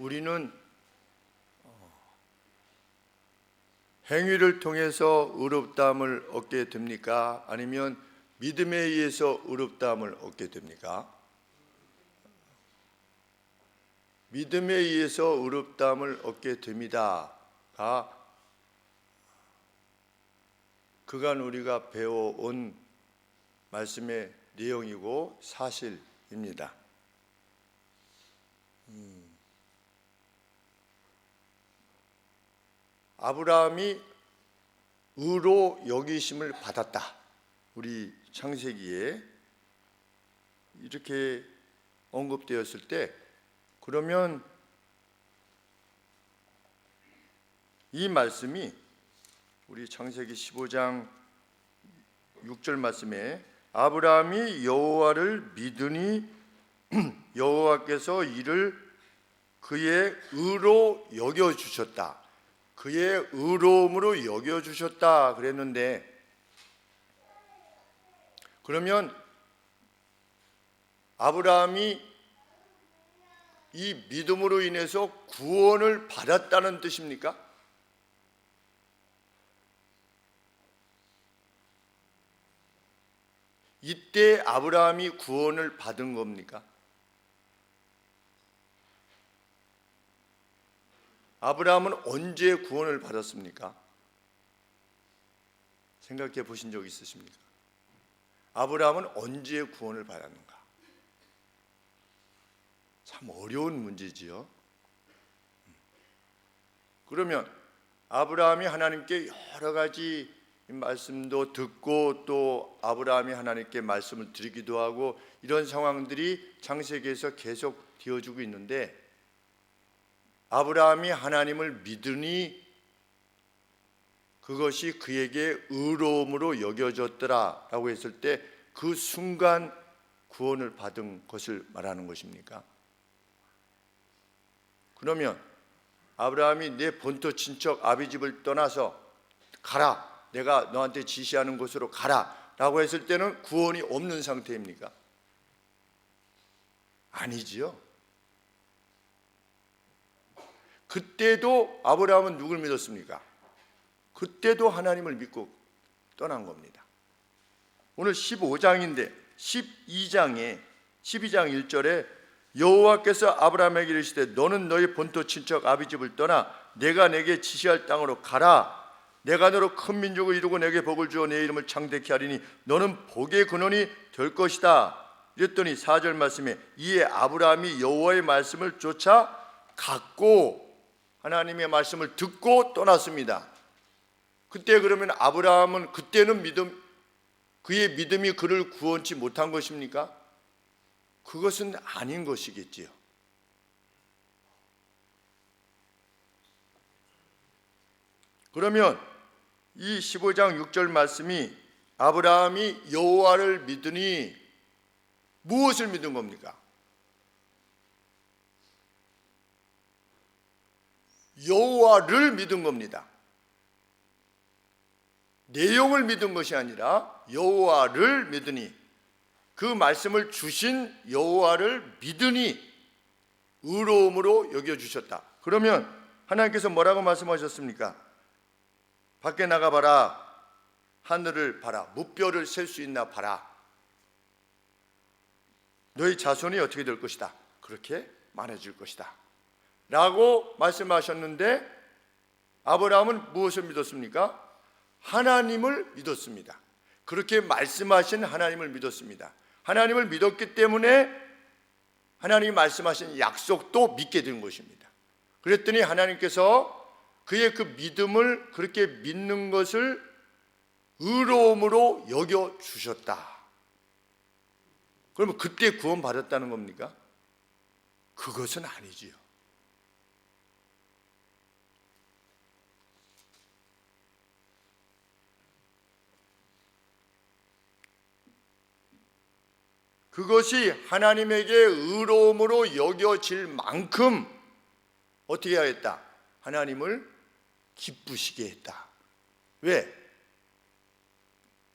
우리는 행위를 통해서 의롭다함을 얻게 됩니까? 아니면 믿음에 의해서 의롭다함을 얻게 됩니까? 믿음에 의해서 의롭다함을 얻게 됩니다가 그간 우리가 배워온 말씀의 내용이고 사실입니다. 아브라함이 의로 여기심을 받았다. 우리 창세기에 이렇게 언급되었을 때, 그러면 이 말씀이 우리 창세기 15장 6절 말씀에 아브라함이 여호와를 믿으니 여호와께서 이를 그의 의로 여겨주셨다. 그의 의로움으로 여겨주셨다 그랬는데, 그러면 아브라함이 이 믿음으로 인해서 구원을 받았다는 뜻입니까? 이때 아브라함이 구원을 받은 겁니까? 아브라함은 언제 구원을 받았습니까? 생각해 보신 적 있으십니까? 아브라함은 언제 구원을 받았는가? 참 어려운 문제지요. 그러면 아브라함이 하나님께 여러 가지 말씀도 듣고 또 아브라함이 하나님께 말씀을 드리기도 하고 이런 상황들이 창세기에서 계속 되어주고 있는데, 아브라함이 하나님을 믿으니 그것이 그에게 의로움으로 여겨졌더라 라고 했을 때 그 순간 구원을 받은 것을 말하는 것입니까? 그러면 아브라함이 내 본토 친척 아비집을 떠나서 가라, 내가 너한테 지시하는 곳으로 가라 라고 했을 때는 구원이 없는 상태입니까? 아니지요. 그때도 아브라함은 누굴 믿었습니까? 그때도 하나님을 믿고 떠난 겁니다. 오늘 15장인데 12장 1절에 여호와께서 아브라함에게 이르시되 너는 너희 본토 친척 아비집을 떠나 내가 내게 지시할 땅으로 가라. 내가 너로 큰 민족을 이루고 내게 복을 주어 내 이름을 창대케 하리니 너는 복의 근원이 될 것이다. 이랬더니 4절 말씀에 이에 아브라함이 여호와의 말씀을 쫓아 갔고 하나님의 말씀을 듣고 떠났습니다. 그때 그러면 아브라함은 그때는 그의 믿음이 그를 구원치 못한 것입니까? 그것은 아닌 것이겠지요. 그러면 이 15장 6절 말씀이 아브라함이 여호와를 믿으니 무엇을 믿은 겁니까? 여호와를 믿은 겁니다. 내용을 믿은 것이 아니라 여호와를 믿으니, 그 말씀을 주신 여호와를 믿으니 의로움으로 여겨주셨다. 그러면 하나님께서 뭐라고 말씀하셨습니까? 밖에 나가봐라, 하늘을 봐라, 무뼈를 셀 수 있나 봐라. 너희 자손이 어떻게 될 것이다, 그렇게 많아질 것이다 라고 말씀하셨는데, 아브라함은 무엇을 믿었습니까? 하나님을 믿었습니다. 그렇게 말씀하신 하나님을 믿었습니다. 하나님을 믿었기 때문에 하나님이 말씀하신 약속도 믿게 된 것입니다. 그랬더니 하나님께서 그의 그 믿음을, 그렇게 믿는 것을 의로움으로 여겨주셨다. 그러면 그때 구원 받았다는 겁니까? 그것은 아니지요. 그것이 하나님에게 의로움으로 여겨질 만큼 어떻게 하였다? 하나님을 기쁘시게 했다. 왜?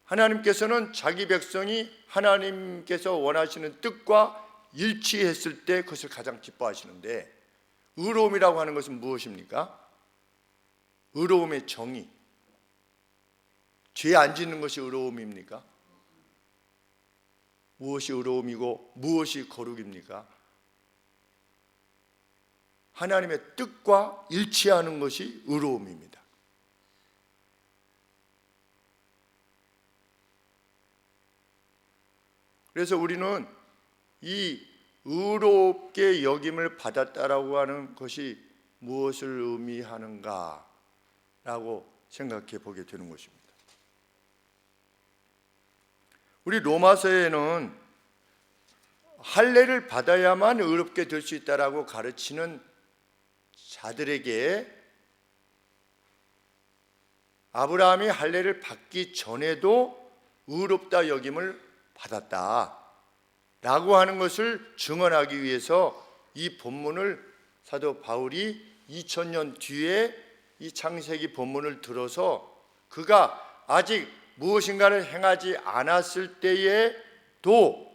하나님께서는 자기 백성이 하나님께서 원하시는 뜻과 일치했을 때 그것을 가장 기뻐하시는데, 의로움이라고 하는 것은 무엇입니까? 의로움의 정의. 죄 안 짓는 것이 의로움입니까? 무엇이 의로움이고 무엇이 거룩입니까? 하나님의 뜻과 일치하는 것이 의로움입니다. 그래서 우리는 이 의롭게 여김을 받았다라고 하는 것이 무엇을 의미하는가라고 생각해 보게 되는 것입니다. 우리 로마서에는 할례를 받아야만 의롭게 될 수 있다라고 가르치는 자들에게 아브라함이 할례를 받기 전에도 의롭다 여김을 받았다 라고 하는 것을 증언하기 위해서 이 본문을 사도 바울이 2000년 뒤에 이 창세기 본문을 들어서 그가 아직 무엇인가를 행하지 않았을 때에도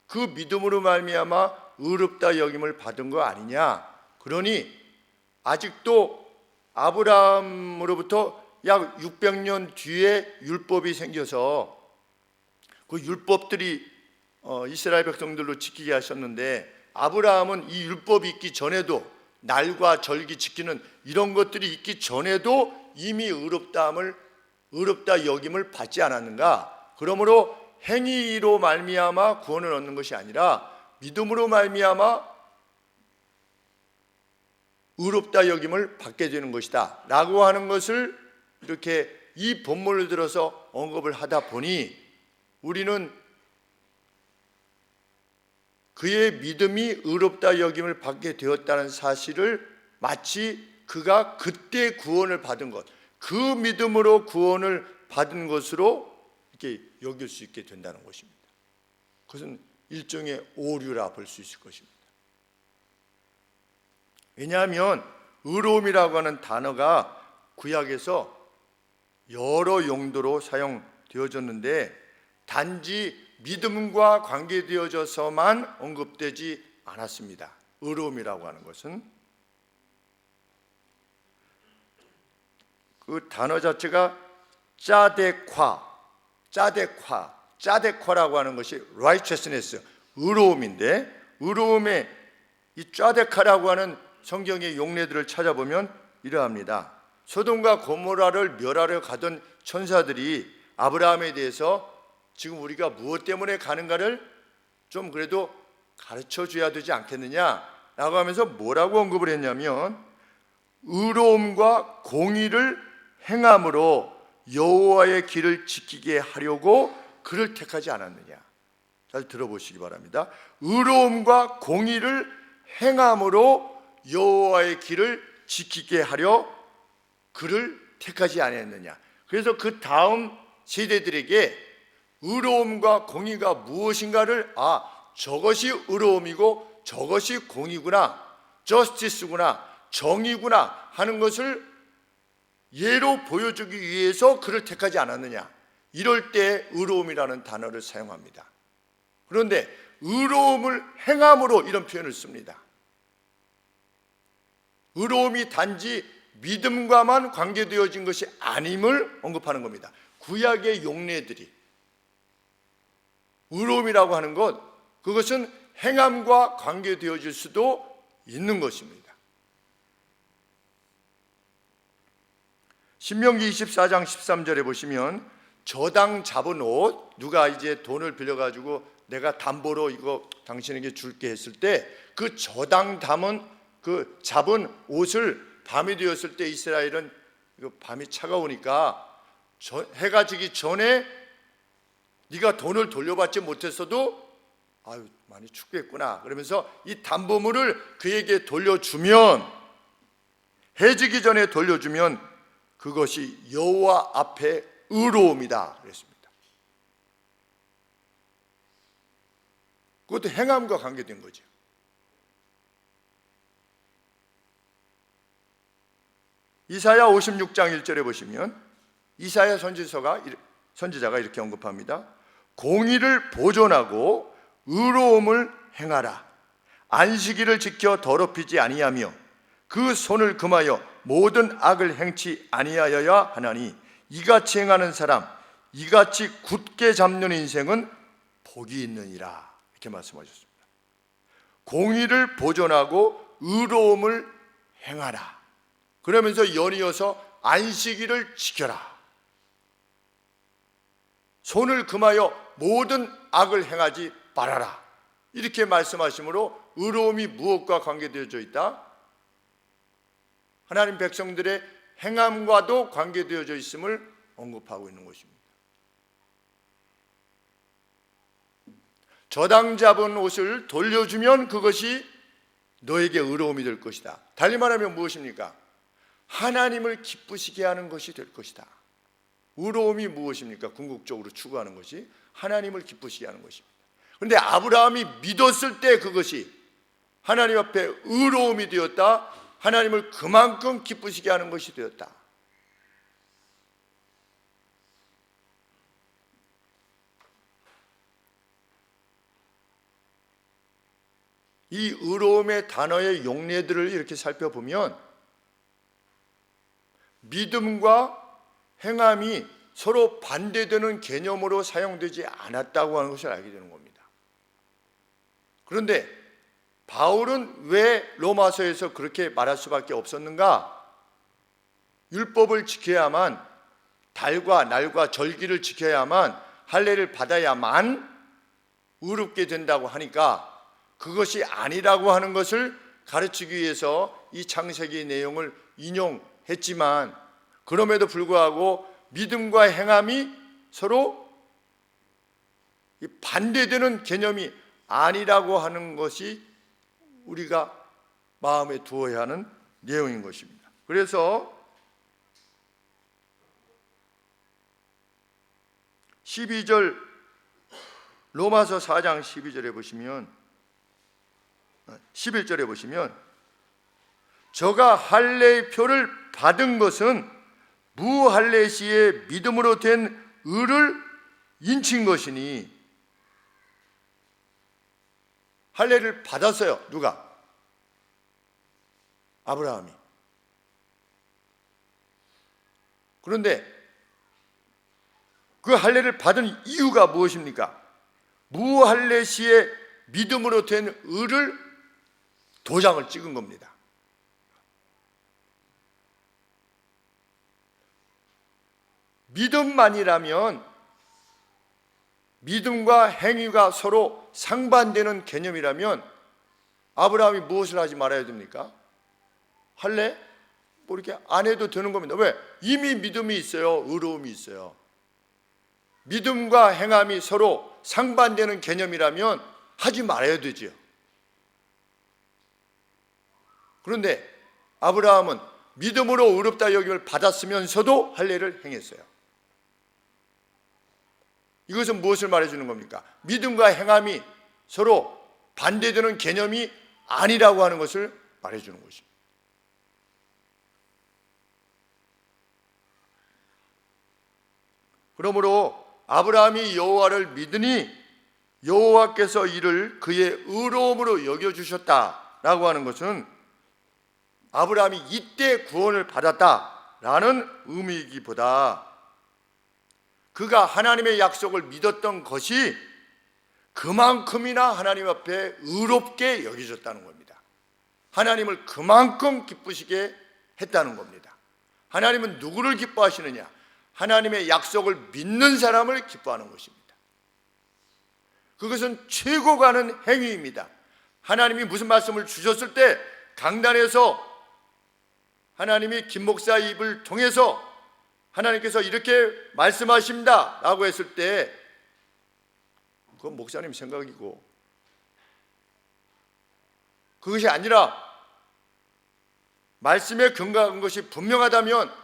그 믿음으로 말미암아 의롭다 여김을 받은 거 아니냐. 그러니 아직도 아브라함으로부터 약 600년 뒤에 율법이 생겨서 그 율법들이 이스라엘 백성들로 지키게 하셨는데 아브라함은 이 율법이 있기 전에도 날과 절기 지키는 이런 것들이 있기 전에도 이미 의롭다 여김을 받지 않았는가? 그러므로 행위로 말미암아 구원을 얻는 것이 아니라 믿음으로 말미암아 의롭다 여김을 받게 되는 것이다 라고 하는 것을 이렇게 이 본문을 들어서 언급을 하다 보니 우리는 그의 믿음이 의롭다 여김을 받게 되었다는 사실을 마치 그가 그때 구원을 받은 것, 그 믿음으로 구원을 받은 것으로 이렇게 여길 수 있게 된다는 것입니다. 그것은 일종의 오류라 볼 수 있을 것입니다. 왜냐하면 의로움이라고 하는 단어가 구약에서 여러 용도로 사용되어졌는데 단지 믿음과 관계되어져서만 언급되지 않았습니다. 의로움이라고 하는 것은 그 단어 자체가 짜데콰라고 하는 것이 righteousness, 의로움인데 의로움의 이 짜데카라고 하는 성경의 용례들을 찾아보면 이러합니다. 소돔과 고모라를 멸하려 가던 천사들이 아브라함에 대해서 지금 우리가 무엇 때문에 가는가를 좀 그래도 가르쳐 줘야 되지 않겠느냐라고 하면서 뭐라고 언급을 했냐면 의로움과 공의를 행함으로 여호와의 길을 지키게 하려고 그를 택하지 않았느냐. 잘 들어보시기 바랍니다. 의로움과 공의를 행함으로 여호와의 길을 지키게 하려 그를 택하지 않았느냐. 그래서 그 다음 세대들에게 의로움과 공의가 무엇인가를 저것이 의로움이고 저것이 공의구나, 저스티스구나, 정의구나 하는 것을 예로 보여주기 위해서 그를 택하지 않았느냐. 이럴 때 의로움이라는 단어를 사용합니다. 그런데 의로움을 행함으로 이런 표현을 씁니다. 의로움이 단지 믿음과만 관계되어진 것이 아님을 언급하는 겁니다. 구약의 용례들이 의로움이라고 하는 것, 그것은 행함과 관계되어질 수도 있는 것입니다. 신명기 24장 13절에 보시면 저당 잡은 옷, 누가 이제 돈을 빌려가지고 내가 담보로 이거 당신에게 줄게 했을 때 그 저당 잡은 옷을 밤이 되었을 때 이스라엘은 밤이 차가우니까 해가 지기 전에 네가 돈을 돌려받지 못했어도 많이 춥겠구나 그러면서 이 담보물을 그에게 돌려주면, 해 지기 전에 돌려주면 그것이 여호와 앞에 의로움이다 그랬습니다. 그것도 행함과 관계된 거죠. 이사야 56장 1절에 보시면 이사야 선지자가 이렇게 언급합니다. 공의를 보존하고 의로움을 행하라. 안식일을 지켜 더럽히지 아니하며 그 손을 금하여 모든 악을 행치 아니하여야 하나니 이같이 행하는 사람, 이같이 굳게 잡는 인생은 복이 있느니라. 이렇게 말씀하셨습니다. 공의를 보존하고 의로움을 행하라. 그러면서 연이어서 안식일을 지켜라. 손을 금하여 모든 악을 행하지 말아라. 이렇게 말씀하시므로 의로움이 무엇과 관계되어져 있다? 하나님 백성들의 행함과도 관계되어져 있음을 언급하고 있는 것입니다. 저당 잡은 옷을 돌려주면 그것이 너에게 의로움이 될 것이다. 달리 말하면 무엇입니까? 하나님을 기쁘시게 하는 것이 될 것이다. 의로움이 무엇입니까? 궁극적으로 추구하는 것이 하나님을 기쁘시게 하는 것입니다. 그런데 아브라함이 믿었을 때 그것이 하나님 앞에 의로움이 되었다. 하나님을 그만큼 기쁘시게 하는 것이 되었다. 이 의로움의 단어의 용례들을 이렇게 살펴보면 믿음과 행함이 서로 반대되는 개념으로 사용되지 않았다고 하는 것을 알게 되는 겁니다. 그런데 바울은 왜 로마서에서 그렇게 말할 수밖에 없었는가? 율법을 지켜야만, 달과 날과 절기를 지켜야만, 할례를 받아야만 의롭게 된다고 하니까 그것이 아니라고 하는 것을 가르치기 위해서 이 창세기 내용을 인용했지만, 그럼에도 불구하고 믿음과 행함이 서로 반대되는 개념이 아니라고 하는 것이 우리가 마음에 두어야 하는 내용인 것입니다. 그래서 12절, 로마서 4장 12절에 보시면, 11절에 보시면, 저가 할례의 표를 받은 것은 무할례 시에 믿음으로 된 의를 인친 것이니. 할례를 받았어요. 누가? 아브라함이. 그런데 그 할례를 받은 이유가 무엇입니까? 무할례 시에 믿음으로 된 의를 도장을 찍은 겁니다. 믿음만이라면, 믿음과 행위가 서로 상반되는 개념이라면 아브라함이 무엇을 하지 말아야 됩니까? 할례? 뭐 이렇게 안 해도 되는 겁니다. 왜? 이미 믿음이 있어요. 의로움이 있어요. 믿음과 행함이 서로 상반되는 개념이라면 하지 말아야 되지요. 그런데 아브라함은 믿음으로 의롭다 여김을 받았으면서도 할례를 행했어요. 이것은 무엇을 말해주는 겁니까? 믿음과 행함이 서로 반대되는 개념이 아니라고 하는 것을 말해주는 것입니다. 그러므로 아브라함이 여호와를 믿으니 여호와께서 이를 그의 의로움으로 여겨주셨다라고 하는 것은 아브라함이 이때 구원을 받았다라는 의미이기보다 그가 하나님의 약속을 믿었던 것이 그만큼이나 하나님 앞에 의롭게 여겨졌다는 겁니다. 하나님을 그만큼 기쁘시게 했다는 겁니다. 하나님은 누구를 기뻐하시느냐? 하나님의 약속을 믿는 사람을 기뻐하는 것입니다. 그것은 최고 가는 행위입니다. 하나님이 무슨 말씀을 주셨을 때 강단에서 하나님이 김 목사 입을 통해서 하나님께서 이렇게 말씀하십니다 라고 했을 때 그건 목사님 생각이고, 그것이 아니라 말씀에 근거한 것이 분명하다면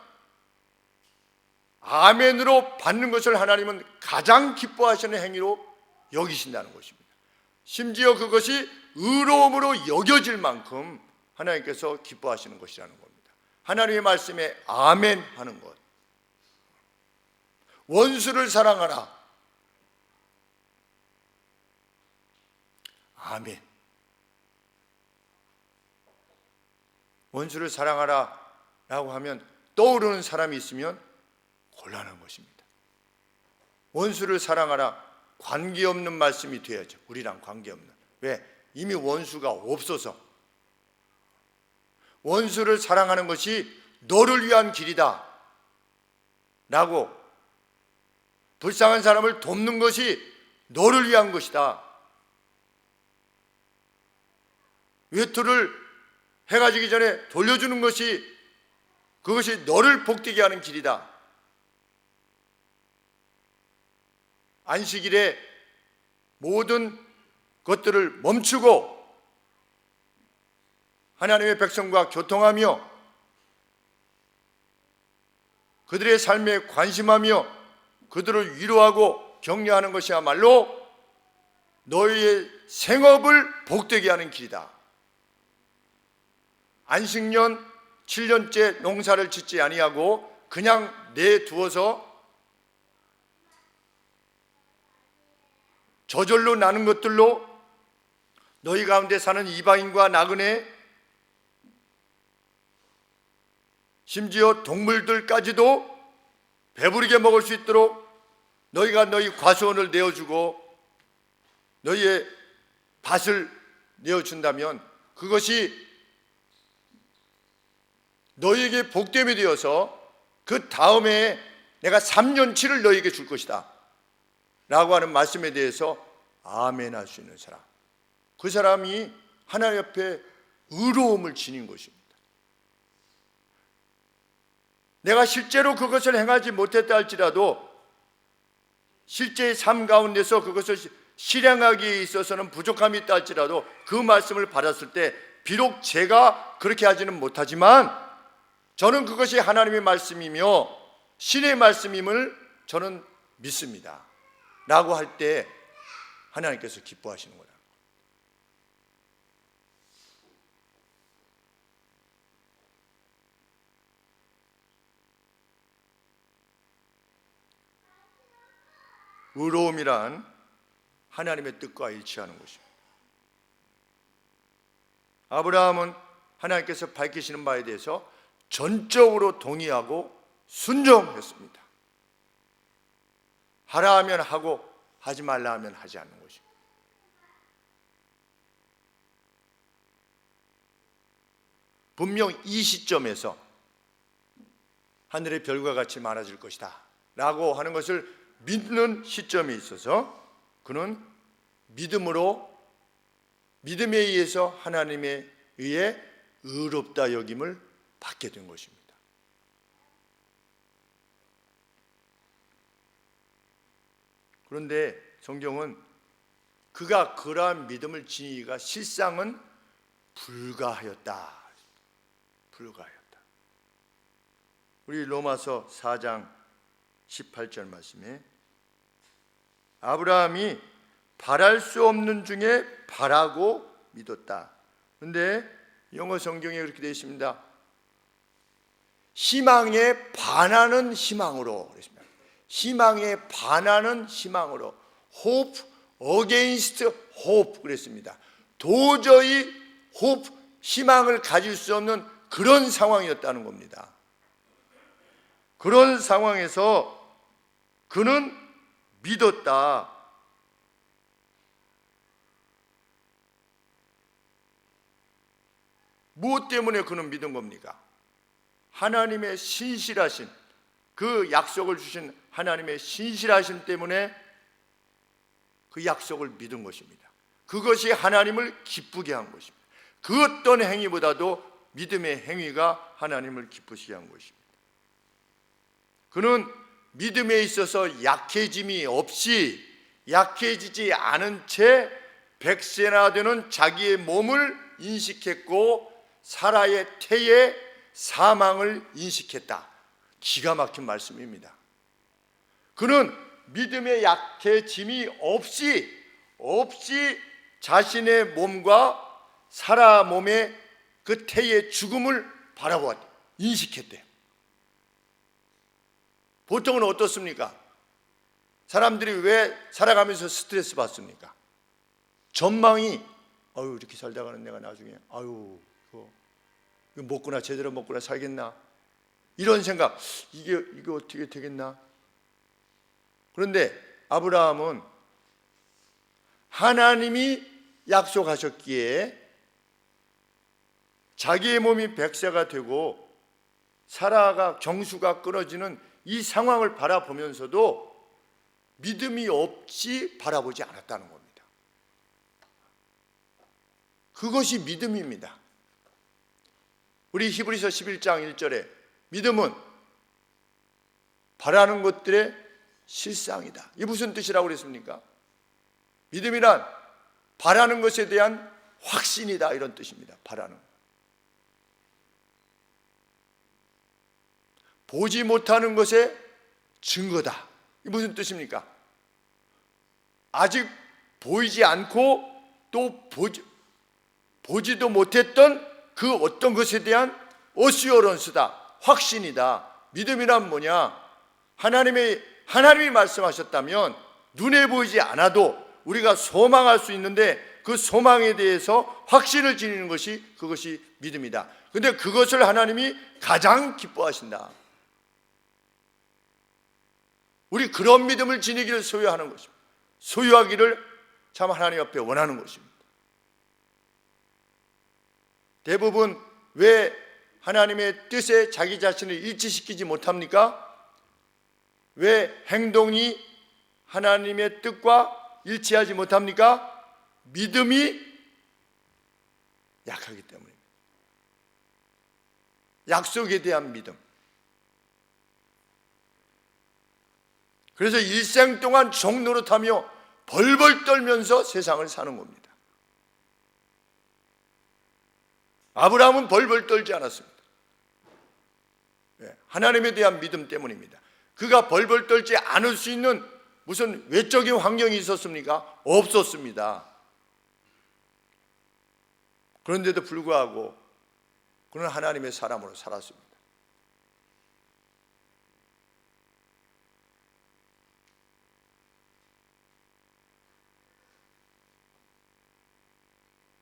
아멘으로 받는 것을 하나님은 가장 기뻐하시는 행위로 여기신다는 것입니다. 심지어 그것이 의로움으로 여겨질 만큼 하나님께서 기뻐하시는 것이라는 겁니다. 하나님의 말씀에 아멘 하는 것. 원수를 사랑하라. 아멘. 원수를 사랑하라 라고 하면 떠오르는 사람이 있으면 곤란한 것입니다. 원수를 사랑하라, 관계없는 말씀이 돼야죠. 우리랑 관계없는. 왜? 이미 원수가 없어서. 원수를 사랑하는 것이 너를 위한 길이다 라고, 불쌍한 사람을 돕는 것이 너를 위한 것이다, 외투를 해가 지기 전에 돌려주는 것이, 그것이 너를 복되게 하는 길이다. 안식일에 모든 것들을 멈추고 하나님의 백성과 교통하며 그들의 삶에 관심하며 그들을 위로하고 격려하는 것이야말로 너희의 생업을 복되게 하는 길이다. 안식년 7년째 농사를 짓지 아니하고 그냥 내두어서 저절로 나는 것들로 너희 가운데 사는 이방인과 나그네, 심지어 동물들까지도 배부르게 먹을 수 있도록 너희가 너희 과수원을 내어주고 너희의 밭을 내어준다면 그것이 너희에게 복됨이 되어서 그 다음에 내가 3년치를 너희에게 줄 것이다 라고 하는 말씀에 대해서 아멘 할 수 있는 사람, 그 사람이 하나님 앞에 의로움을 지닌 것입니다. 내가 실제로 그것을 행하지 못했다 할지라도 실제의 삶 가운데서 그것을 실행하기에 있어서는 부족함이 있다 할지라도 그 말씀을 받았을 때 비록 제가 그렇게 하지는 못하지만 저는 그것이 하나님의 말씀이며 신의 말씀임을 저는 믿습니다 라고 할 때 하나님께서 기뻐하시는 거다. 의로움이란 하나님의 뜻과 일치하는 것입니다. 아브라함은 하나님께서 밝히시는 바에 대해서 전적으로 동의하고 순종했습니다. 하라 하면 하고 하지 말라 하면 하지 않는 것입니다. 분명 이 시점에서 하늘의 별과 같이 많아질 것이다 라고 하는 것을 믿는 시점에 있어서 그는 믿음에 의해서 하나님에 의해 의롭다 여김을 받게 된 것입니다. 그런데 성경은 그가 그러한 믿음을 지니기가 실상은 불가하였다. 우리 로마서 4장 18절 말씀에 아브라함이 바랄 수 없는 중에 바라고 믿었다. 그런데 영어 성경에 그렇게 되어 있습니다. 희망에 반하는 희망으로 그랬습니다. 희망에 반하는 희망으로 hope against hope 그랬습니다. 도저히 hope 희망을 가질 수 없는 그런 상황이었다는 겁니다. 그런 상황에서 그는 믿었다. 무엇 때문에 그는 믿은 겁니까? 하나님의 신실하신, 그 약속을 주신 하나님의 신실하심 때문에 그 약속을 믿은 것입니다. 그것이 하나님을 기쁘게 한 것입니다. 그 어떤 행위보다도 믿음의 행위가 하나님을 기쁘시게 한 것입니다. 그는 믿음에 있어서 약해짐이 없이 약해지지 않은 채 100세나 되는 자기의 몸을 인식했고 사라의 태의 사망을 인식했다. 기가 막힌 말씀입니다. 그는 믿음의 약해짐이 없이 자신의 몸과 사라 몸의 그 태의 죽음을 바라보았다. 인식했대요. 보통은 어떻습니까? 사람들이 왜 살아가면서 스트레스 받습니까? 전망이 이렇게 살다가는 내가 나중에 이거 먹거나 제대로 먹거나 살겠나? 이런 생각, 이게 어떻게 되겠나? 그런데 아브라함은 하나님이 약속하셨기에 자기의 몸이 100세가 되고 사라가 경수가 끊어지는 이 상황을 바라보면서도 믿음이 없이 바라보지 않았다는 겁니다. 그것이 믿음입니다. 우리 히브리서 11장 1절에 믿음은 바라는 것들의 실상이다. 이게 무슨 뜻이라고 그랬습니까? 믿음이란 바라는 것에 대한 확신이다, 이런 뜻입니다. 바라는 것. 보지 못하는 것의 증거다. 이게 무슨 뜻입니까? 아직 보이지 않고 또 보지도 못했던 그 어떤 것에 대한 어시어런스다, 확신이다. 믿음이란 뭐냐? 하나님이 말씀하셨다면 눈에 보이지 않아도 우리가 소망할 수 있는데 그 소망에 대해서 확신을 지니는 것이 그것이 믿음이다. 그런데 그것을 하나님이 가장 기뻐하신다. 우리 그런 믿음을 지니기를 소유하는 것입니다. 소유하기를 참 하나님 앞에 원하는 것입니다. 대부분 왜 하나님의 뜻에 자기 자신을 일치시키지 못합니까? 왜 행동이 하나님의 뜻과 일치하지 못합니까? 믿음이 약하기 때문입니다. 약속에 대한 믿음. 그래서 일생 동안 종노릇하며 벌벌 떨면서 세상을 사는 겁니다. 아브라함은 벌벌 떨지 않았습니다. 하나님에 대한 믿음 때문입니다. 그가 벌벌 떨지 않을 수 있는 무슨 외적인 환경이 있었습니까? 없었습니다. 그런데도 불구하고 그는 하나님의 사람으로 살았습니다.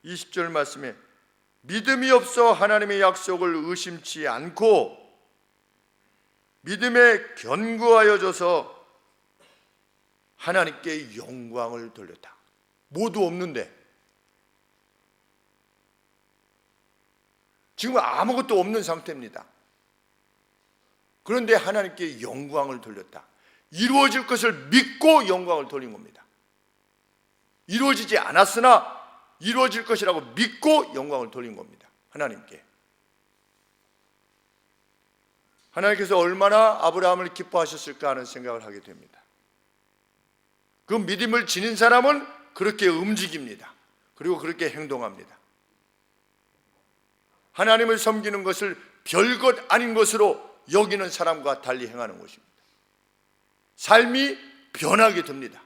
(20절) 말씀에 믿음이 없어 하나님의 약속을 의심치 않고 믿음에 견고하여져서 하나님께 영광을 돌렸다. 모두 없는데, 지금 아무것도 없는 상태입니다. 그런데 하나님께 영광을 돌렸다. 이루어질 것을 믿고 영광을 돌린 겁니다. 이루어지지 않았으나 이루어질 것이라고 믿고 영광을 돌린 겁니다. 하나님께. 하나님께서 얼마나 아브라함을 기뻐하셨을까 하는 생각을 하게 됩니다. 그 믿음을 지닌 사람은 그렇게 움직입니다. 그리고 그렇게 행동합니다. 하나님을 섬기는 것을 별것 아닌 것으로 여기는 사람과 달리 행하는 것입니다. 삶이 변하게 됩니다.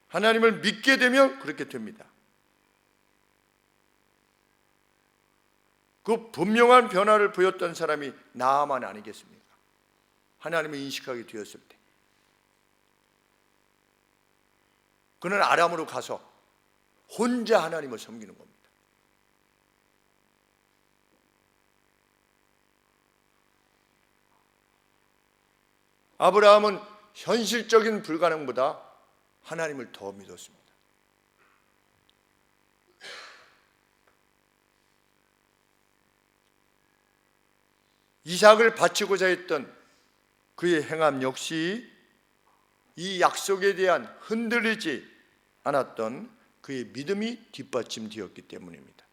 하나님을 믿게 되면 그렇게 됩니다. 그 분명한 변화를 보였던 사람이 나아만 아니겠습니까? 하나님을 인식하게 되었을 때 그는 아람으로 가서 혼자 하나님을 섬기는 겁니다. 아브라함은 현실적인 불가능보다 하나님을 더 믿었습니다. 이삭을 바치고자 했던 그의 행함 역시 이 약속에 대한 흔들리지 않았던 그의 믿음이 뒷받침되었기 때문입니다.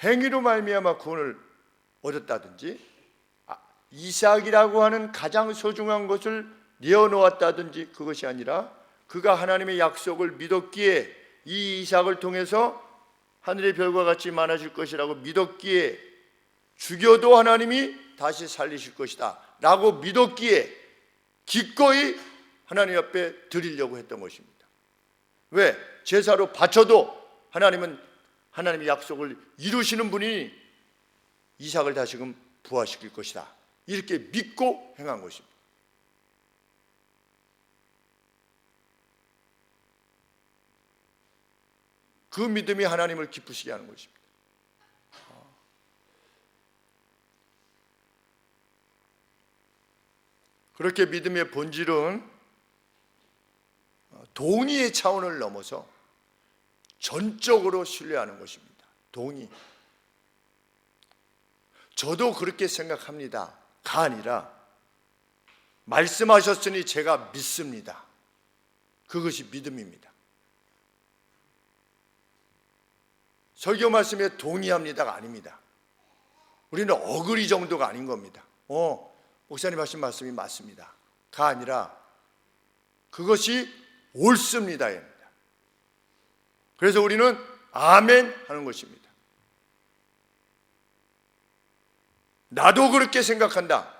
행위로 말미암아 구원을 얻었다든지 이삭이라고 하는 가장 소중한 것을 내어놓았다든지 그것이 아니라 그가 하나님의 약속을 믿었기에 이 이삭을 통해서 하늘의 별과 같이 많아질 것이라고 믿었기에 죽여도 하나님이 다시 살리실 것이다 라고 믿었기에 기꺼이 하나님 앞에 드리려고 했던 것입니다. 왜? 제사로 바쳐도 하나님은 하나님의 약속을 이루시는 분이 이삭을 다시금 부활시킬 것이다 이렇게 믿고 행한 것입니다. 그 믿음이 하나님을 기쁘시게 하는 것입니다. 그렇게 믿음의 본질은 동의의 차원을 넘어서 전적으로 신뢰하는 것입니다. 동의. 저도 그렇게 생각합니다가 아니라 말씀하셨으니 제가 믿습니다. 그것이 믿음입니다. 설교 말씀에 동의합니다가 아닙니다. 우리는 어그리 정도가 아닌 겁니다. 목사님 하신 말씀이 맞습니다. 가 아니라 그것이 옳습니다입니다. 그래서 우리는 아멘 하는 것입니다. 나도 그렇게 생각한다.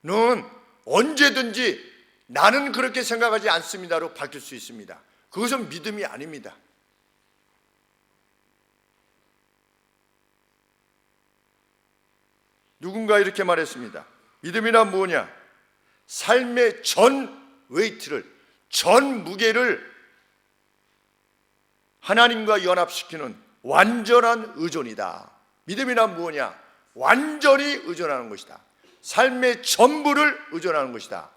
는 언제든지 나는 그렇게 생각하지 않습니다로 밝힐 수 있습니다. 그것은 믿음이 아닙니다. 누군가 이렇게 말했습니다. 믿음이란 뭐냐? 삶의 전 웨이트를, 전 무게를 하나님과 연합시키는 완전한 의존이다. 믿음이란 뭐냐? 완전히 의존하는 것이다. 삶의 전부를 의존하는 것이다.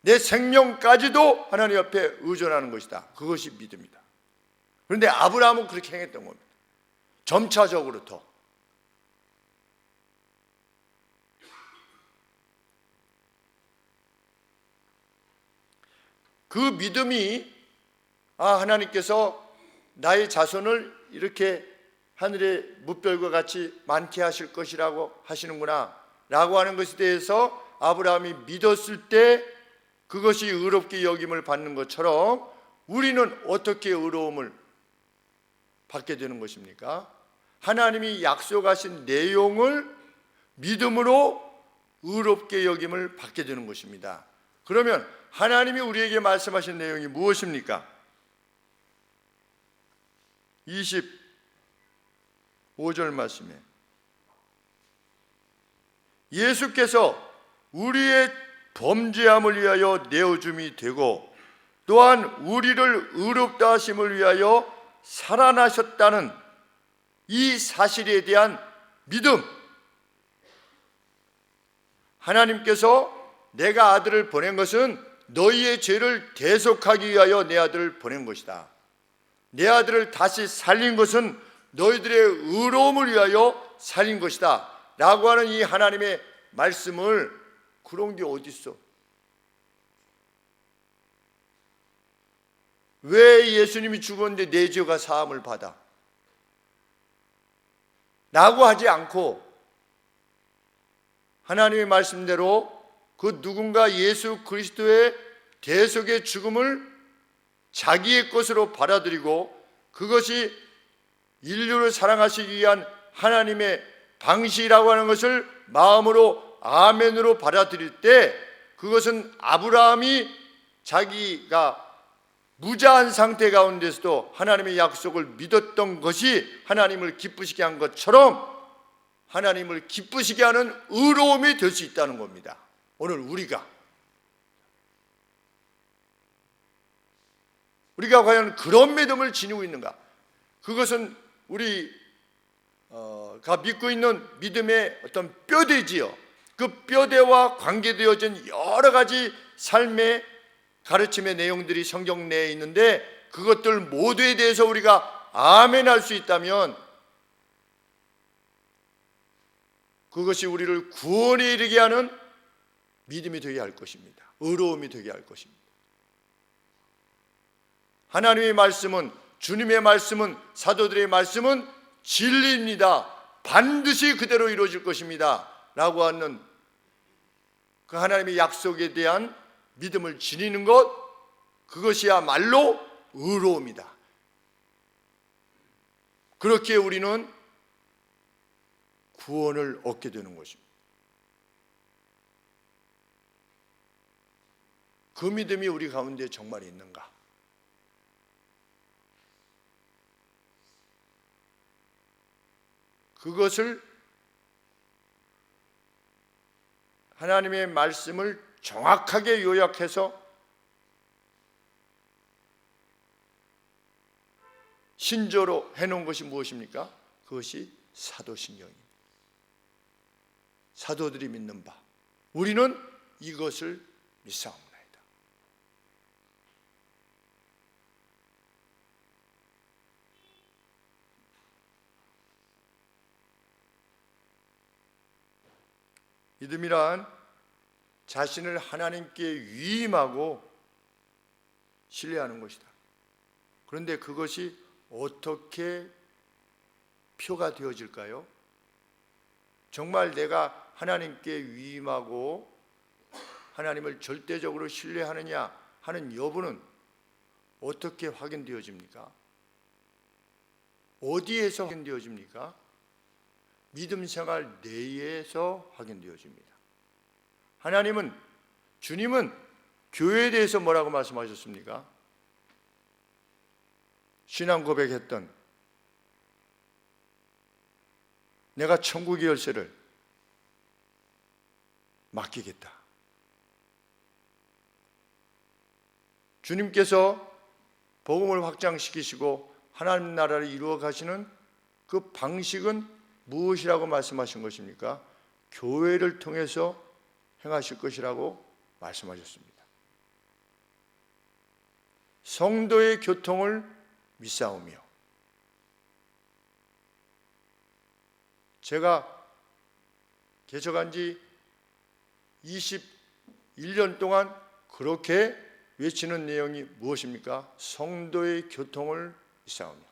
내 생명까지도 하나님 앞에 의존하는 것이다. 그것이 믿음이다. 그런데 아브라함은 그렇게 행했던 겁니다. 점차적으로 더. 그 믿음이 하나님께서 나의 자손을 이렇게 하늘의 무별과 같이 많게 하실 것이라고 하시는구나 라고 하는 것에 대해서 아브라함이 믿었을 때 그것이 의롭게 여김을 받는 것처럼 우리는 어떻게 의로움을 받게 되는 것입니까? 하나님이 약속하신 내용을 믿음으로 의롭게 여김을 받게 되는 것입니다. 그러면 하나님이 우리에게 말씀하신 내용이 무엇입니까? 25절 말씀에 예수께서 우리의 범죄함을 위하여 내어줌이 되고 또한 우리를 의롭다 하심을 위하여 살아나셨다는 이 사실에 대한 믿음. 하나님께서 내가 아들을 보낸 것은 너희의 죄를 대속하기 위하여 내 아들을 보낸 것이다. 내 아들을 다시 살린 것은 너희들의 의로움을 위하여 살린 것이다 라고 하는 이 하나님의 말씀을, 그런 게 어디 있어? 왜 예수님이 죽었는데 내 죄가 사함을 받아? 라고 하지 않고 하나님의 말씀대로 그 누군가 예수 그리스도의 대속의 죽음을 자기의 것으로 받아들이고 그것이 인류를 사랑하시기 위한 하나님의 방식이라고 하는 것을 마음으로 아멘으로 받아들일 때 그것은 아브라함이 자기가 무자한 상태 가운데서도 하나님의 약속을 믿었던 것이 하나님을 기쁘시게 한 것처럼 하나님을 기쁘시게 하는 의로움이 될 수 있다는 겁니다. 오늘 우리가 과연 그런 믿음을 지니고 있는가? 그것은 우리가 믿고 있는 믿음의 어떤 뼈대지요. 그 뼈대와 관계되어진 여러 가지 삶의 가르침의 내용들이 성경 내에 있는데 그것들 모두에 대해서 우리가 아멘할 수 있다면 그것이 우리를 구원에 이르게 하는 믿음이 되게 할 것입니다. 의로움이 되게 할 것입니다. 하나님의 말씀은, 주님의 말씀은, 사도들의 말씀은 진리입니다. 반드시 그대로 이루어질 것입니다 라고 하는 그 하나님의 약속에 대한 믿음을 지니는 것, 그것이야말로 의로움이다. 그렇게 우리는 구원을 얻게 되는 것입니다. 그 믿음이 우리 가운데 정말 있는가? 그것을 하나님의 말씀을 정확하게 요약해서 신조로 해놓은 것이 무엇입니까? 그것이 사도신경입니다. 사도들이 믿는 바, 우리는 이것을 믿사옵나이다. 믿음이란 자신을 하나님께 위임하고 신뢰하는 것이다. 그런데 그것이 어떻게 표가 되어질까요? 정말 내가 하나님께 위임하고 하나님을 절대적으로 신뢰하느냐 하는 여부는 어떻게 확인되어집니까? 어디에서 확인되어집니까? 믿음 생활 내에서 확인되어집니다. 주님은 교회에 대해서 뭐라고 말씀하셨습니까? 신앙 고백했던 내가 천국의 열쇠를 맡기겠다. 주님께서 복음을 확장시키시고 하나님 나라를 이루어 가시는 그 방식은 무엇이라고 말씀하신 것입니까? 교회를 통해서 행하실 것이라고 말씀하셨습니다. 성도의 교통을 믿사오며, 제가 개척한 지 21년 동안 그렇게 외치는 내용이 무엇입니까? 성도의 교통을 믿사오며,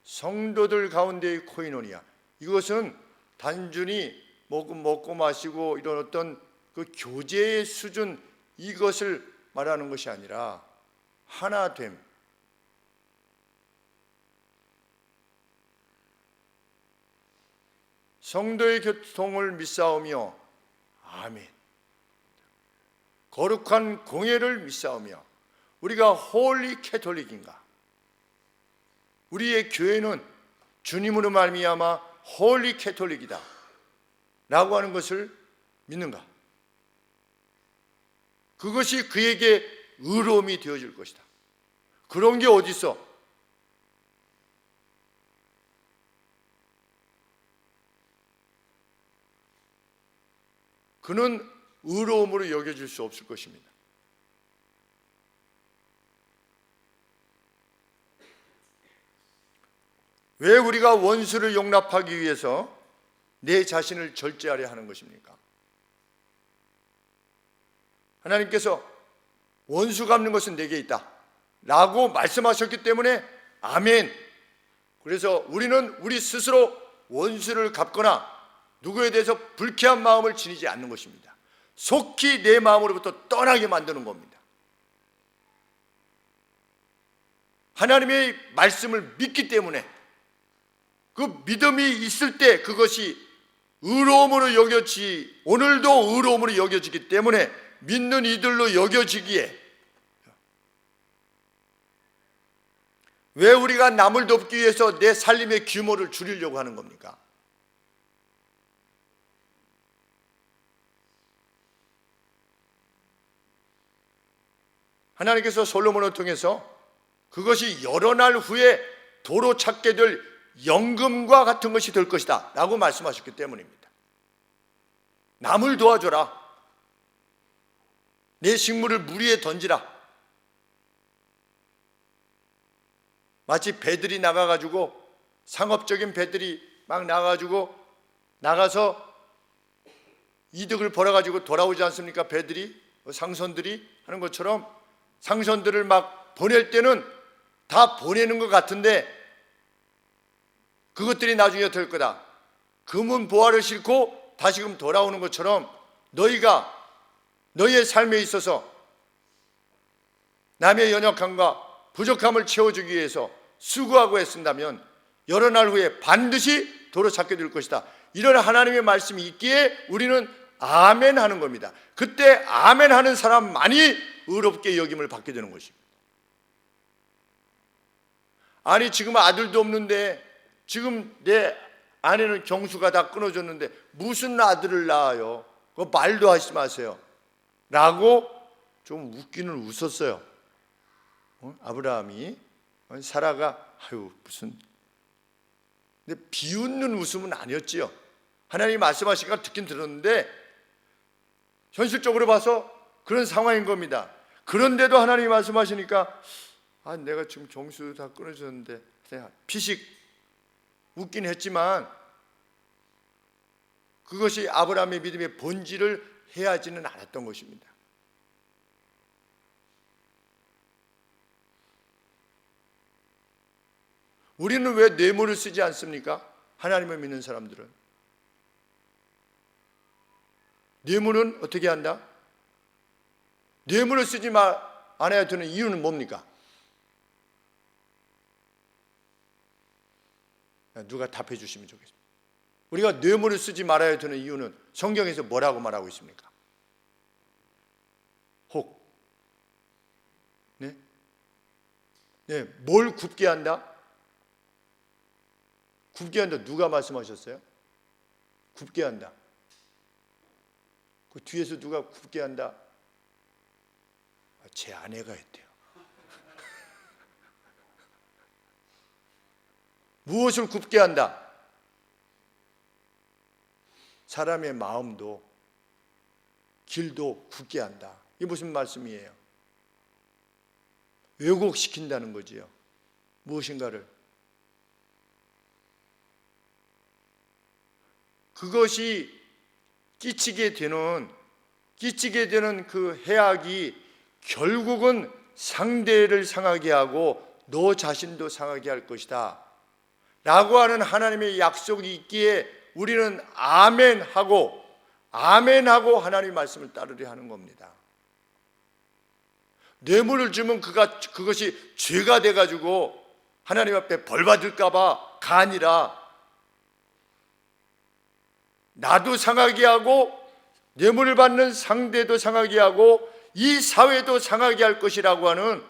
성도들 가운데의 코이노니아, 이것은 단순히 먹고 마시고 이런 어떤 그 교제의 수준, 이것을 말하는 것이 아니라 하나됨, 성도의 교통을 믿사오며, 아멘. 거룩한 공예를 믿사오며, 우리가 홀리 캐톨릭인가? 우리의 교회는 주님으로 말미암아 홀리 캐톨릭이다 라고 하는 것을 믿는가? 그것이 그에게 의로움이 되어질 것이다. 그런 게 어디 있어? 그는 의로움으로 여겨질 수 없을 것입니다. 왜 우리가 원수를 용납하기 위해서 내 자신을 절제하려 하는 것입니까? 하나님께서 원수 갚는 것은 내게 있다 라고 말씀하셨기 때문에 아멘. 그래서 우리는 우리 스스로 원수를 갚거나 누구에 대해서 불쾌한 마음을 지니지 않는 것입니다. 속히 내 마음으로부터 떠나게 만드는 겁니다. 하나님의 말씀을 믿기 때문에, 그 믿음이 있을 때 그것이 의로움으로 여겨지, 오늘도 의로움으로 여겨지기 때문에 믿는 이들로 여겨지기에, 왜 우리가 남을 돕기 위해서 내 살림의 규모를 줄이려고 하는 겁니까? 하나님께서 솔로몬을 통해서 그것이 여러 날 후에 도로 찾게 될 연금과 같은 것이 될 것이다 라고 말씀하셨기 때문입니다. 남을 도와줘라. 내 식물을 물 위에 던지라. 마치 배들이 나가가지고, 상업적인 배들이 막 나가서 이득을 벌어가지고 돌아오지 않습니까? 배들이, 상선들이 하는 것처럼 상선들을 막 보낼 때는 다 보내는 것 같은데 그것들이 나중에 될 거다. 금은 보화를 싣고 다시금 돌아오는 것처럼 너희가 너희의 삶에 있어서 남의 연약함과 부족함을 채워주기 위해서 수고하고 애쓴다면 여러 날 후에 반드시 도로 찾게 될 것이다. 이런 하나님의 말씀이 있기에 우리는 아멘 하는 겁니다. 그때 아멘 하는 사람만이 의롭게 여김을 받게 되는 것입니다. 아니, 지금 아들도 없는데, 지금 내 아내는 경수가 다 끊어졌는데 무슨 아들을 낳아요? 그 말도 하지 마세요 라고 좀 웃기는 웃었어요. 아브라함이, 사라가 아유 무슨, 근데 비웃는 웃음은 아니었지요. 하나님이 말씀하시니까 듣긴 들었는데 현실적으로 봐서 그런 상황인 겁니다. 그런데도 하나님이 말씀하시니까 내가 지금 정수 다 끊어졌는데 그냥 피식 웃긴 했지만 그것이 아브라함의 믿음의 본질을 해하지는 않았던 것입니다. 우리는 왜 뇌물을 쓰지 않습니까? 하나님을 믿는 사람들은. 뇌물은 어떻게 한다? 뇌물을 쓰지 않아야 되는 이유는 뭡니까? 누가 답해 주시면 좋겠습니다. 우리가 뇌물을 쓰지 말아야 되는 이유는 성경에서 뭐라고 말하고 있습니까? 혹. 네? 네, 뭘 굽게 한다? 굽게 한다. 누가 말씀하셨어요? 굽게 한다. 그 뒤에서 누가 굽게 한다? 제 아내가 했대요. 무엇을 굽게 한다? 사람의 마음도 길도 굽게 한다. 이게 무슨 말씀이에요? 왜곡시킨다는 거지요. 무엇인가를. 그것이 끼치게 되는 그 해악이 결국은 상대를 상하게 하고 너 자신도 상하게 할 것이다 라고 하는 하나님의 약속이 있기에 우리는 아멘하고 하나님의 말씀을 따르려 하는 겁니다. 뇌물을 주면 그것이 죄가 돼가지고 하나님 앞에 벌 받을까 봐가 아니라 나도 상하게 하고 뇌물을 받는 상대도 상하게 하고 이 사회도 상하게 할 것이라고 하는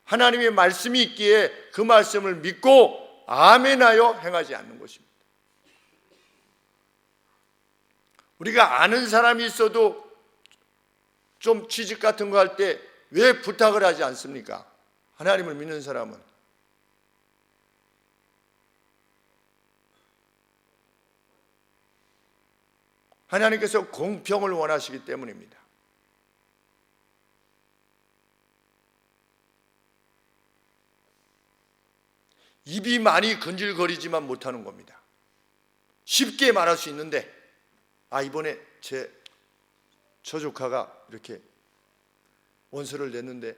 하나님의 말씀이 있기에 그 말씀을 믿고 아멘하여 행하지 않는 것입니다. 우리가 아는 사람이 있어도 좀 취직 같은 거 할 때 왜 부탁을 하지 않습니까? 하나님을 믿는 사람은. 하나님께서 공평을 원하시기 때문입니다. 입이 많이 근질거리지만 못하는 겁니다. 쉽게 말할 수 있는데 이번에 제 처조카가 이렇게 원서를 냈는데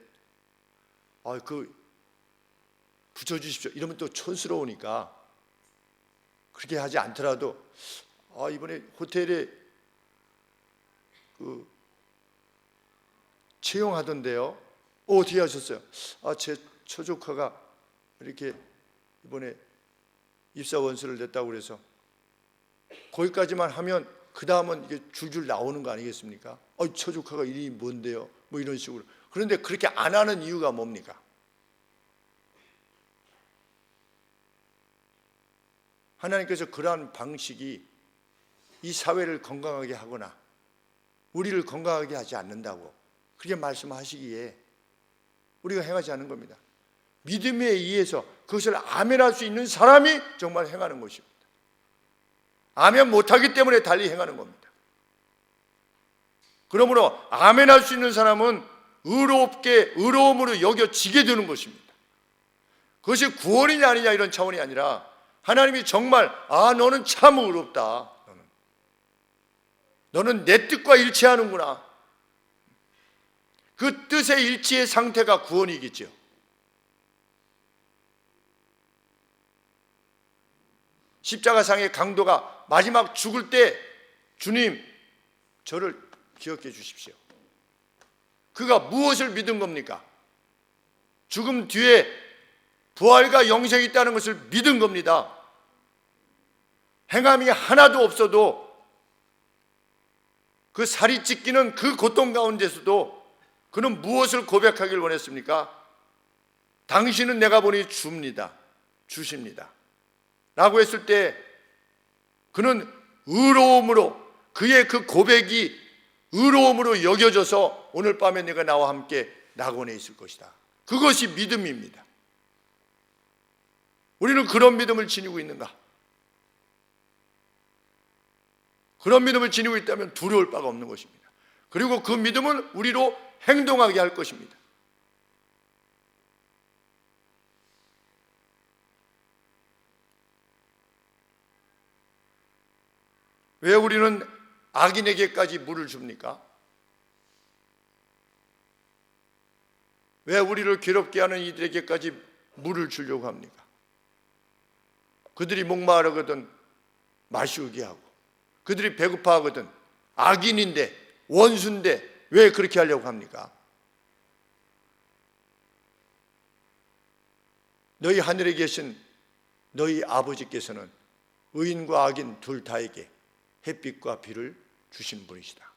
그 붙여주십시오 이러면 또 촌스러우니까 그렇게 하지 않더라도 이번에 호텔에 채용하던데요. 어떻게 하셨어요? 제 처조카가 이렇게 이번에 입사 원서를 냈다고 그래서 거기까지만 하면 그 다음은 이게 줄줄 나오는 거 아니겠습니까? 처조카가 이름이 뭔데요? 뭐 이런 식으로. 그런데 그렇게 안 하는 이유가 뭡니까? 하나님께서 그러한 방식이 이 사회를 건강하게 하거나 우리를 건강하게 하지 않는다고 그렇게 말씀하시기에 우리가 행하지 않는 겁니다. 믿음에 의해서 그것을 아멘할 수 있는 사람이 정말 행하는 것입니다. 아멘 못하기 때문에 달리 행하는 겁니다. 그러므로 아멘할 수 있는 사람은 의로움으로 여겨지게 되는 것입니다. 그것이 구원이냐 아니냐 이런 차원이 아니라 하나님이 정말 너는 참 의롭다. 너는 내 뜻과 일치하는구나. 그 뜻의 일치의 상태가 구원이겠죠. 십자가상의 강도가 마지막 죽을 때 주님 저를 기억해 주십시오. 그가 무엇을 믿은 겁니까? 죽음 뒤에 부활과 영생이 있다는 것을 믿은 겁니다. 행함이 하나도 없어도 그 살이 찢기는 그 고통 가운데서도 그는 무엇을 고백하길 원했습니까? 당신은 내가 보니 주십니다 라고 했을 때 그는 의로움으로 그의 그 고백이 의로움으로 여겨져서 오늘 밤에 내가 나와 함께 낙원에 있을 것이다. 그것이 믿음입니다. 우리는 그런 믿음을 지니고 있는가? 그런 믿음을 지니고 있다면 두려울 바가 없는 것입니다. 그리고 그 믿음은 우리로 행동하게 할 것입니다. 왜 우리는 악인에게까지 물을 줍니까? 왜 우리를 괴롭게 하는 이들에게까지 물을 주려고 합니까? 그들이 목마르거든 마시게 하고, 그들이 배고파하거든 악인인데 원수인데 왜 그렇게 하려고 합니까? 너희 하늘에 계신 너희 아버지께서는 의인과 악인 둘 다에게 햇빛과 비를 주신 분이시다.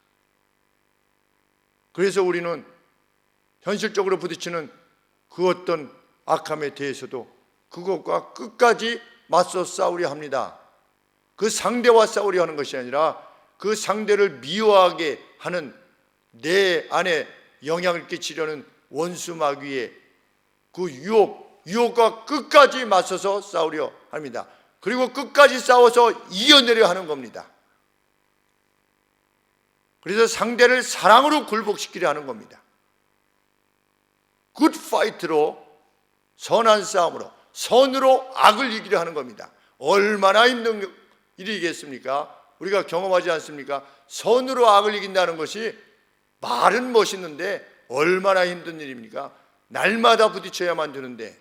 그래서 우리는 현실적으로 부딪히는 그 어떤 악함에 대해서도 그것과 끝까지 맞서 싸우려 합니다. 그 상대와 싸우려 하는 것이 아니라 그 상대를 미워하게 하는 내 안에 영향을 끼치려는 원수 마귀의 그 유혹과 끝까지 맞서서 싸우려 합니다. 그리고 끝까지 싸워서 이겨내려 하는 겁니다. 그래서 상대를 사랑으로 굴복시키려 하는 겁니다. 굿 파이트로, 선한 싸움으로, 선으로 악을 이기려 하는 겁니다. 얼마나 힘든 일이겠습니까? 우리가 경험하지 않습니까? 선으로 악을 이긴다는 것이 말은 멋있는데 얼마나 힘든 일입니까? 날마다 부딪혀야만 되는데,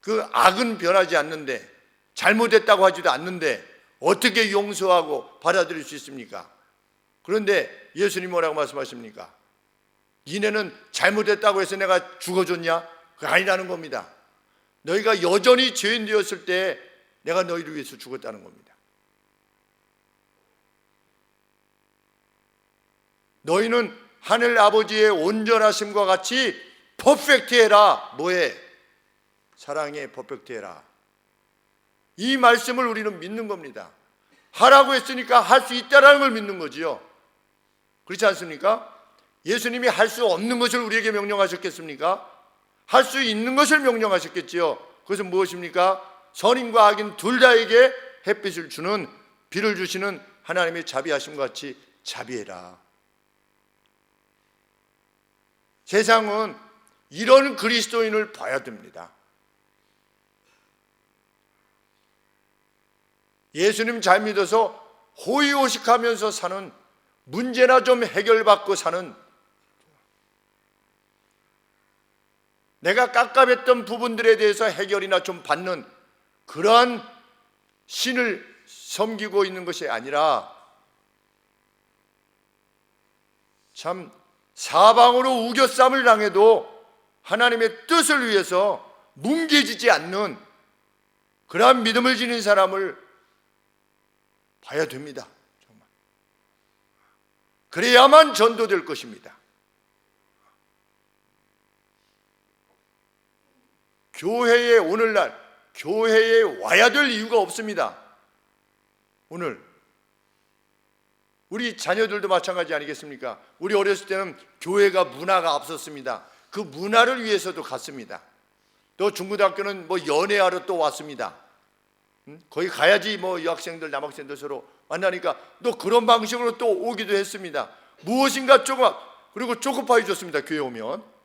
그 악은 변하지 않는데, 잘못했다고 하지도 않는데 어떻게 용서하고 받아들일 수 있습니까? 그런데 예수님 뭐라고 말씀하십니까? 니네는 잘못했다고 해서 내가 죽어줬냐? 그게 아니라는 겁니다. 너희가 여전히 죄인 되었을 때 내가 너희를 위해서 죽었다는 겁니다. 너희는 하늘 아버지의 온전하심과 같이 퍼펙트해라. 뭐해? 사랑에 퍼펙트해라. 이 말씀을 우리는 믿는 겁니다. 하라고 했으니까 할 수 있다는 걸 믿는 거지요. 그렇지 않습니까? 예수님이 할 수 없는 것을 우리에게 명령하셨겠습니까? 할 수 있는 것을 명령하셨겠지요. 그것은 무엇입니까? 선인과 악인 둘 다에게 햇빛을 주는, 비를 주시는 하나님의 자비하심과 같이 자비해라. 세상은 이런 그리스도인을 봐야 됩니다. 예수님 잘 믿어서 호의호식하면서 사는, 문제나 좀 해결받고 사는, 내가 깝깝했던 부분들에 대해서 해결이나 좀 받는 그러한 신을 섬기고 있는 것이 아니라 참 사방으로 우겨쌈을 당해도 하나님의 뜻을 위해서 뭉개지지 않는 그러한 믿음을 지닌 사람을 봐야 됩니다. 정말. 그래야만 전도될 것입니다. 교회에 오늘날 교회에 와야 될 이유가 없습니다. 오늘 우리 자녀들도 마찬가지 아니겠습니까? 우리 어렸을 때는 교회가 문화가 앞섰습니다. 그 문화를 위해서도 갔습니다. 또 중고등학교는 뭐 연애하러 또 왔습니다. 거기 가야지 뭐 여학생들 남학생들 서로 만나니까 또 그런 방식으로 또 오기도 했습니다. 무엇인가 그리고 초코파이 줬습니다. 교회 오면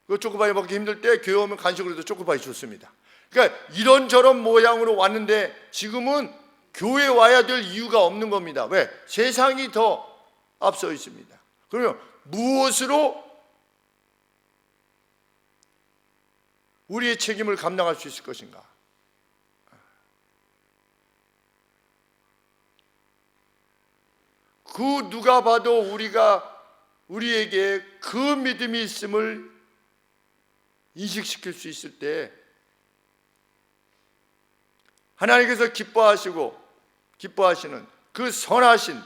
그 초코파이 먹기 힘들 때 교회 오면 간식으로도 초코파이 줬습니다. 그러니까 이런저런 모양으로 왔는데 지금은 교회 와야 될 이유가 없는 겁니다. 왜? 세상이 더 앞서 있습니다. 그러면 무엇으로 우리의 책임을 감당할 수 있을 것인가? 그 누가 봐도 우리에게 그 믿음이 있음을 인식시킬 수 있을 때 하나님께서 기뻐하시는 그 선하신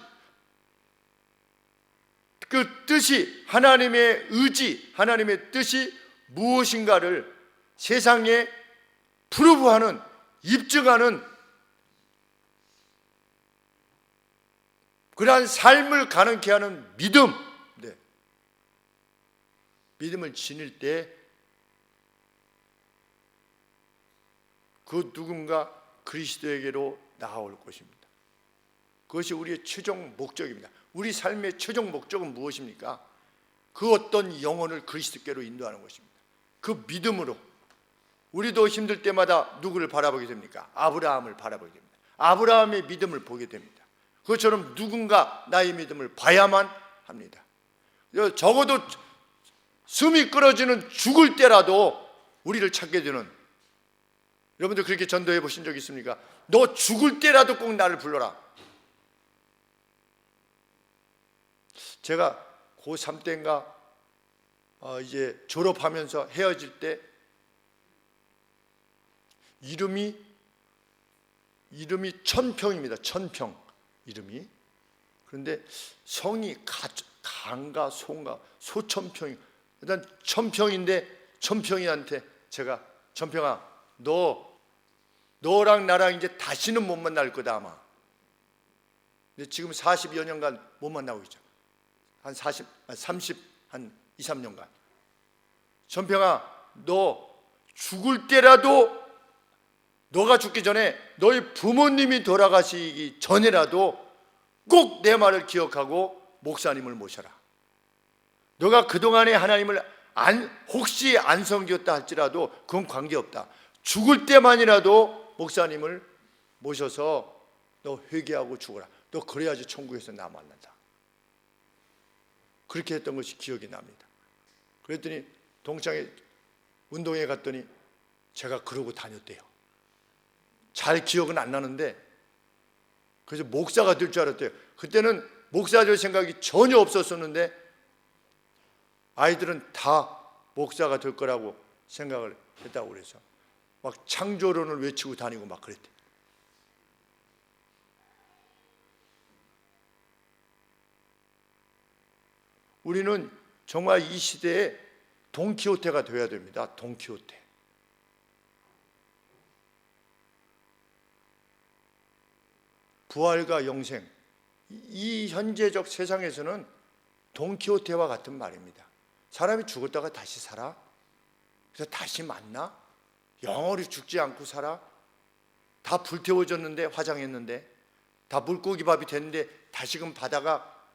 그 뜻이, 하나님의 의지, 하나님의 뜻이 무엇인가를 세상에 프루브하는, 입증하는 그러한 삶을 가능케 하는 믿음, 믿음을 지닐 때 그 누군가 그리스도에게로 나아올 것입니다. 그것이 우리의 최종 목적입니다. 우리 삶의 최종 목적은 무엇입니까? 그 어떤 영혼을 그리스도께로 인도하는 것입니다. 그 믿음으로 우리도 힘들 때마다 누구를 바라보게 됩니까? 아브라함을 바라보게 됩니다. 아브라함의 믿음을 보게 됩니다. 그것처럼 누군가 나의 믿음을 봐야만 합니다. 적어도 숨이 끊어지는 죽을 때라도 우리를 찾게 되는, 여러분들 그렇게 전도해 보신 적 있습니까? 너 죽을 때라도 꼭 나를 불러라. 제가 고3 때인가 이제 졸업하면서 헤어질 때 이름이 천평입니다. 천평 이름이. 그런데 성이 간가 송가 소천평이, 일단 천평인데 천평이한테 제가 천평아, 너랑 나랑 이제 다시는 못 만날 거다 아마. 근데 지금 40여 년간 못 만나고 있죠. 한 2, 3년간. 천평아, 너 죽을 때라도, 너가 죽기 전에 너희 부모님이 돌아가시기 전에라도 꼭 내 말을 기억하고 목사님을 모셔라. 너가 그동안에 하나님을 혹시 안 섬겼다 할지라도 그건 관계없다. 죽을 때만이라도 목사님을 모셔서 너 회개하고 죽어라. 너 그래야지 천국에서 나 만난다. 그렇게 했던 것이 기억이 납니다. 그랬더니 동창회 운동회 갔더니 제가 그러고 다녔대요. 잘 기억은 안 나는데, 그래서 목사가 될 줄 알았대요. 그때는 목사 될 생각이 전혀 없었었는데 아이들은 다 목사가 될 거라고 생각을 했다고 그래서 막 창조론을 외치고 다니고 막 그랬대요. 우리는 정말 이 시대에 돈키호테가 되어야 됩니다. 돈키호테. 부활과 영생, 이 현재적 세상에서는 돈키호테와 같은 말입니다. 사람이 죽었다가 다시 살아? 그래서 다시 만나? 영원히 죽지 않고 살아? 다 불태워졌는데, 화장했는데, 다 물고기밥이 됐는데 다시금 바다가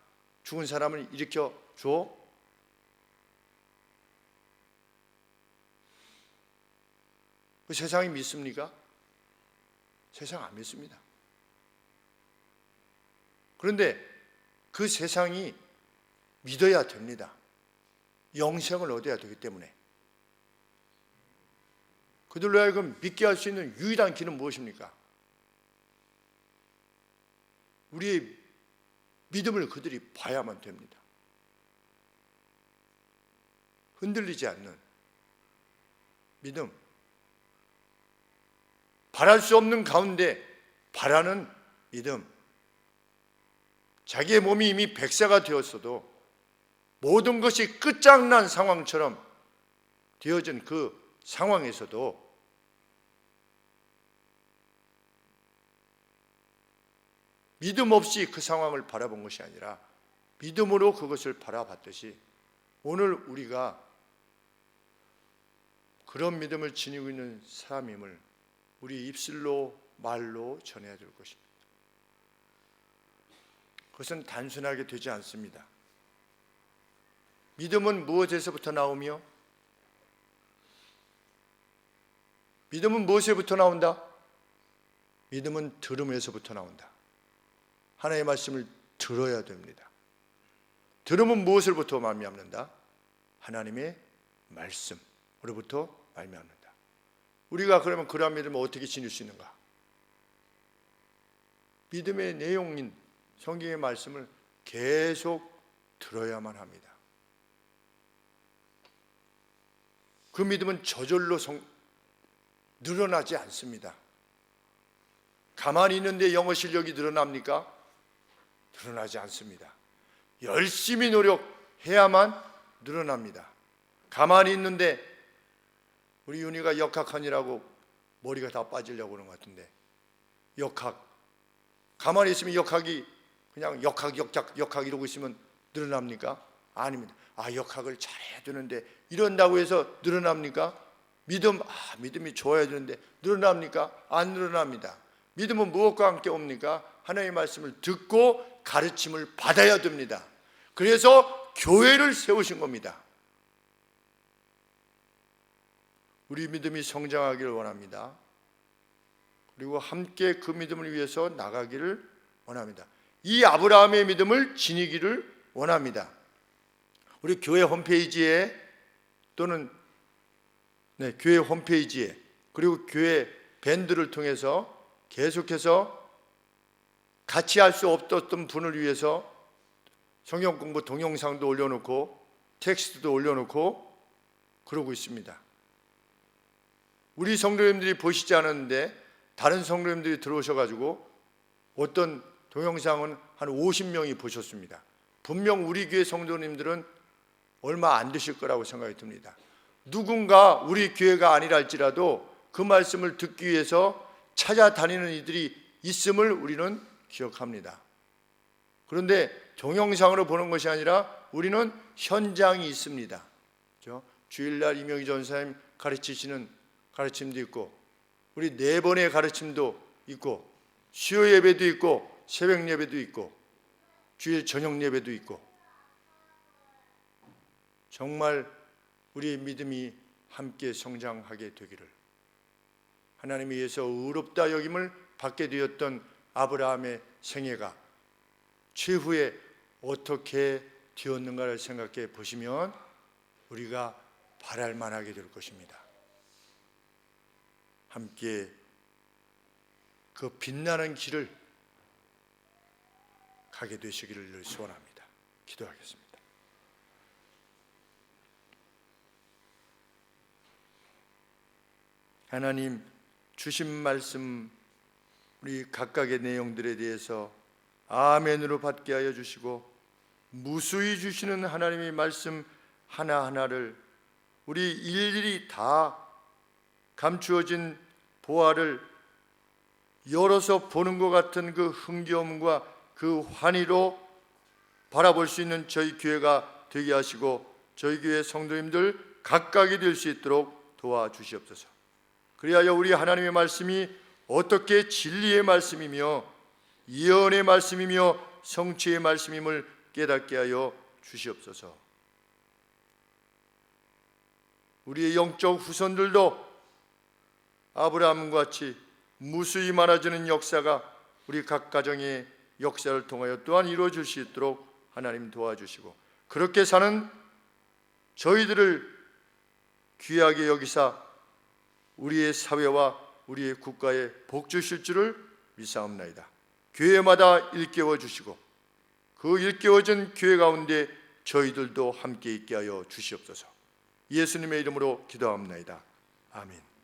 죽은 사람을 일으켜 줘? 그 세상이 믿습니까? 세상 안 믿습니다. 그런데 그 세상이 믿어야 됩니다. 영생을 얻어야 되기 때문에. 그들로 하여금 믿게 할 수 있는 유일한 길은 무엇입니까? 우리의 믿음을 그들이 봐야만 됩니다. 흔들리지 않는 믿음, 바랄 수 없는 가운데 바라는 믿음. 자기의 몸이 이미 100세가 되었어도 모든 것이 끝장난 상황처럼 되어진 그 상황에서도 믿음 없이 그 상황을 바라본 것이 아니라 믿음으로 그것을 바라봤듯이 오늘 우리가 그런 믿음을 지니고 있는 사람임을 우리 입술로 말로 전해야 될 것입니다. 그것은 단순하게 되지 않습니다. 믿음은 무엇에서부터 나오며 믿음은 무엇에서부터 나온다? 믿음은 들음에서부터 나온다. 하나님의 말씀을 들어야 됩니다. 들음은 무엇으로부터 말미암는다? 하나님의 말씀으로부터 말미암는다. 우리가 그러면 그러한 믿음을 어떻게 지닐 수 있는가? 믿음의 내용인 성경의 말씀을 계속 들어야만 합니다. 그 믿음은 저절로 늘어나지 않습니다. 가만히 있는데 영어 실력이 늘어납니까? 늘어나지 않습니다. 열심히 노력해야만 늘어납니다. 가만히 있는데 우리 윤희가 역학하느라고 머리가 다 빠지려고 그러는 것 같은데, 역학 가만히 있으면 역학이 그냥 역학 이러고 있으면 늘어납니까? 아닙니다. 역학을 잘해야 되는데 이런다고 해서 늘어납니까? 믿음이 좋아야 되는데 늘어납니까? 안 늘어납니다. 믿음은 무엇과 함께 옵니까? 하나님의 말씀을 듣고 가르침을 받아야 됩니다. 그래서 교회를 세우신 겁니다. 우리 믿음이 성장하기를 원합니다. 그리고 함께 그 믿음을 위해서 나가기를 원합니다. 이 아브라함의 믿음을 지니기를 원합니다. 우리 교회 홈페이지에 또는 교회 홈페이지에 그리고 교회 밴드를 통해서 계속해서 같이 할 수 없었던 분을 위해서 성경 공부 동영상도 올려놓고 텍스트도 올려놓고 그러고 있습니다. 우리 성도님들이 보시지 않았는데 다른 성도님들이 들어오셔가지고 어떤 동영상은 한 50명이 보셨습니다. 분명 우리 교회 성도님들은 얼마 안 되실 거라고 생각이 듭니다. 누군가 우리 교회가 아니라 할지라도 그 말씀을 듣기 위해서 찾아다니는 이들이 있음을 우리는 기억합니다. 그런데 동영상으로 보는 것이 아니라 우리는 현장이 있습니다. 주일날 이명희 전사님 가르치시는 가르침도 있고 우리 4번의 가르침도 있고 수요 예배도 있고 새벽 예배도 있고 주일 저녁 예배도 있고 정말 우리의 믿음이 함께 성장하게 되기를 하나님에 의해서 의롭다 여김을 받게 되었던 아브라함의 생애가 최후에 어떻게 되었는가를 생각해 보시면 우리가 바랄 만하게 될 것입니다. 함께 그 빛나는 길을 가게 되시기를 소원합니다. 기도하겠습니다. 하나님, 주신 말씀 우리 각각의 내용들에 대해서 아멘으로 받게 하여 주시고 무수히 주시는 하나님의 말씀 하나하나를 우리 일일이 다 감추어진 보화를 열어서 보는 것 같은 그 흥겨움과 그 환희로 바라볼 수 있는 저희 교회가 되게 하시고 저희 교회 성도님들 각각이 될 수 있도록 도와주시옵소서. 그리하여 우리 하나님의 말씀이 어떻게 진리의 말씀이며 예언의 말씀이며 성취의 말씀임을 깨닫게 하여 주시옵소서. 우리의 영적 후손들도 아브라함과 같이 무수히 많아지는 역사가 우리 각 가정의 역사를 통하여 또한 이루어질 수 있도록 하나님 도와주시고 그렇게 사는 저희들을 귀하게 여기사 우리의 사회와 우리의 국가에 복 주실 줄을 믿사옵나이다. 교회마다 일깨워 주시고 그 일깨워진 교회 가운데 저희들도 함께 있게 하여 주시옵소서. 예수님의 이름으로 기도합나이다. 아멘.